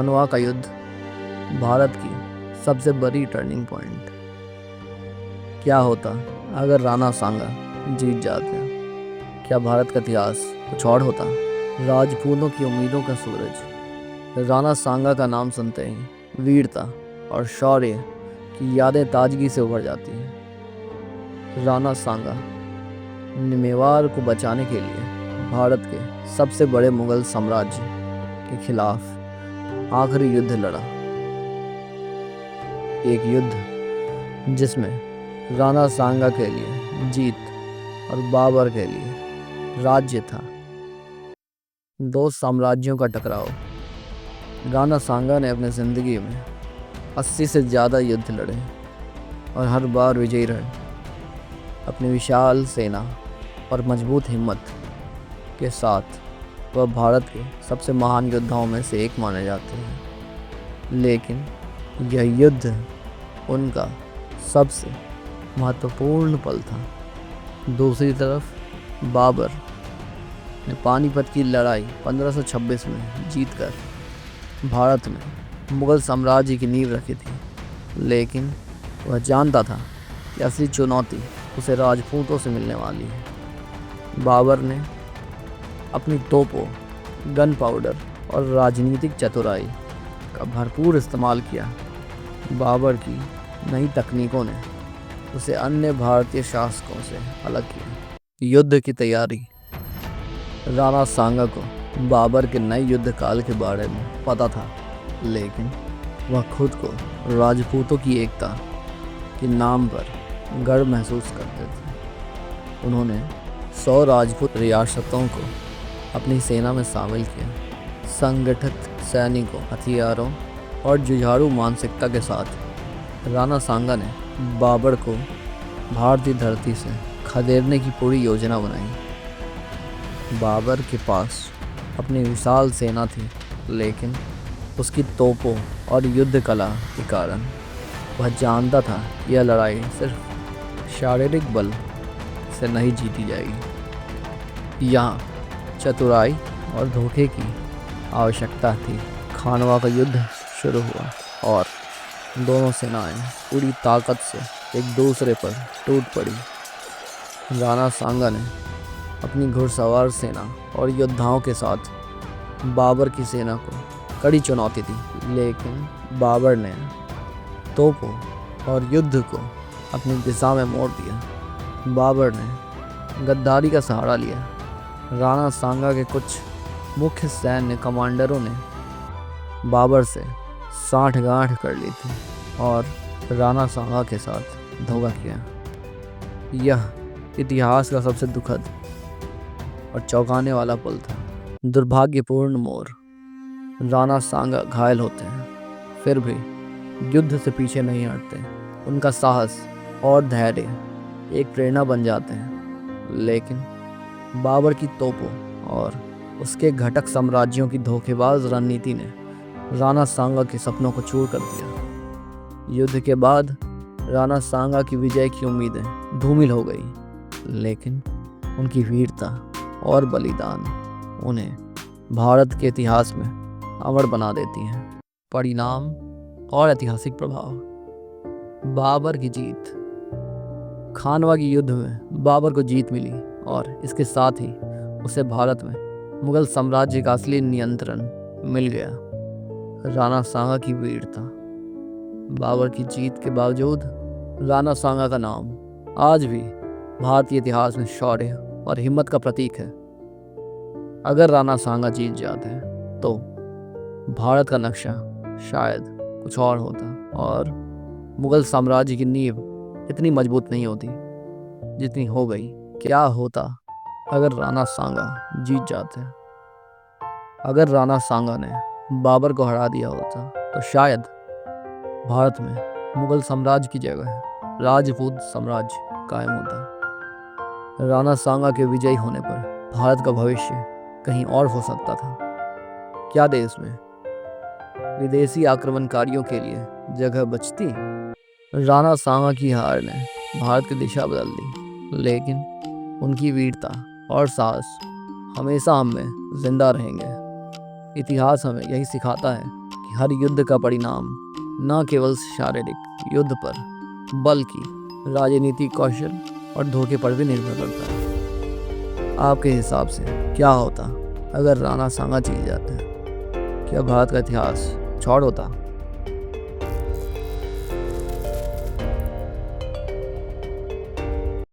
खानवा का युद्ध भारत की सबसे बड़ी टर्निंग पॉइंट। क्या होता अगर राणा सांगा जीत जाते? क्या भारत का इतिहास कुछ और होता? राजपूतों की उम्मीदों का सूरज। राणा सांगा का नाम सुनते ही वीरता और शौर्य की यादें ताजगी से उभर जाती हैं। राणा सांगा ने मेवाड़ को बचाने के लिए भारत के सबसे बड़े मुगल साम्राज्य के खिलाफ आखिरी युद्ध लड़ा। एक युद्ध जिसमें राणा सांगा के लिए जीत और बाबर के लिए राज्य था। दो साम्राज्यों का टकराव। राणा सांगा ने अपनी जिंदगी में 80 से ज़्यादा युद्ध लड़े और हर बार विजयी रहे। अपनी विशाल सेना और मजबूत हिम्मत के साथ वह भारत के सबसे महान योद्धाओं में से एक माने जाते हैं। लेकिन यह युद्ध उनका सबसे महत्वपूर्ण पल था। दूसरी तरफ बाबर ने पानीपत की लड़ाई 1526 में जीतकर भारत में मुगल साम्राज्य की नींव रखी थी। लेकिन वह जानता था कि असली चुनौती उसे राजपूतों से मिलने वाली है। बाबर ने अपनी तोपों, गन पाउडर और राजनीतिक चतुराई का भरपूर इस्तेमाल किया। बाबर की नई तकनीकों ने उसे अन्य भारतीय शासकों से अलग किया। युद्ध की तैयारी। राणा सांगा को बाबर के नए युद्ध काल के बारे में पता था, लेकिन वह खुद को राजपूतों की एकता के नाम पर गर्व महसूस करते थे। उन्होंने 100 राजपूत रियासतों को अपनी सेना में शामिल किया। संगठित सैनिकों, हथियारों और जुझारू मानसिकता के साथ राणा सांगा ने बाबर को भारतीय धरती से खदेड़ने की पूरी योजना बनाई। बाबर के पास अपनी विशाल सेना थी, लेकिन उसकी तोपों और युद्ध कला के कारण वह जानता था यह लड़ाई सिर्फ शारीरिक बल से नहीं जीती जाएगी। यहाँ चतुराई और धोखे की आवश्यकता थी। खानवा का युद्ध शुरू हुआ और दोनों सेनाएं पूरी ताकत से एक दूसरे पर टूट पड़ी। राणा सांगा ने अपनी घुड़सवार सेना और योद्धाओं के साथ बाबर की सेना को कड़ी चुनौती दी, लेकिन बाबर ने तोपों और युद्ध को अपनी दिशा में मोड़ दिया। बाबर ने गद्दारी का सहारा लिया। राणा सांगा के कुछ मुख्य सैन्य कमांडरों ने बाबर से साठगांठ कर ली थी और राणा सांगा के साथ धोखा किया। यह इतिहास का सबसे दुखद और चौंकाने वाला पल था। दुर्भाग्यपूर्ण मोड़। राणा सांगा घायल होते हैं, फिर भी युद्ध से पीछे नहीं हटते। उनका साहस और धैर्य एक प्रेरणा बन जाते हैं। लेकिन बाबर की तोपों और उसके घटक साम्राज्यों की धोखेबाज रणनीति ने राणा सांगा के सपनों को चूर कर दिया। युद्ध के बाद राणा सांगा की विजय की उम्मीदें धूमिल हो गई, लेकिन उनकी वीरता और बलिदान उन्हें भारत के इतिहास में अमर बना देती हैं। परिणाम और ऐतिहासिक प्रभाव। बाबर की जीत। खानवा के युद्ध में बाबर को जीत मिली और इसके साथ ही उसे भारत में मुगल साम्राज्य का असली नियंत्रण मिल गया। राणा सांगा की वीरता। बाबर की जीत के बावजूद राणा सांगा का नाम आज भी भारतीय इतिहास में शौर्य और हिम्मत का प्रतीक है। अगर राणा सांगा जीत जाते हैं तो भारत का नक्शा शायद कुछ और होता और मुगल साम्राज्य की नींव इतनी मजबूत नहीं होती जितनी हो गई। क्या होता अगर राणा सांगा जीत जाते? अगर राणा सांगा ने बाबर को हरा दिया होता तो शायद भारत में मुगल साम्राज्य की जगह राजपूत साम्राज्य कायम होता। राणा सांगा के विजयी होने पर भारत का भविष्य कहीं और हो सकता था। क्या देश में विदेशी आक्रमणकारियों के लिए जगह बचती? राणा सांगा की हार ने भारत की दिशा बदल दी, लेकिन उनकी वीरता और साहस हमेशा हम में जिंदा रहेंगे। इतिहास हमें यही सिखाता है कि हर युद्ध का परिणाम न केवल शारीरिक युद्ध पर बल्कि राजनीतिक कौशल और धोखे पर भी निर्भर करता है। आपके हिसाब से क्या होता अगर राणा सांगा जीत जाते? क्या भारत का इतिहास छोड़ होता?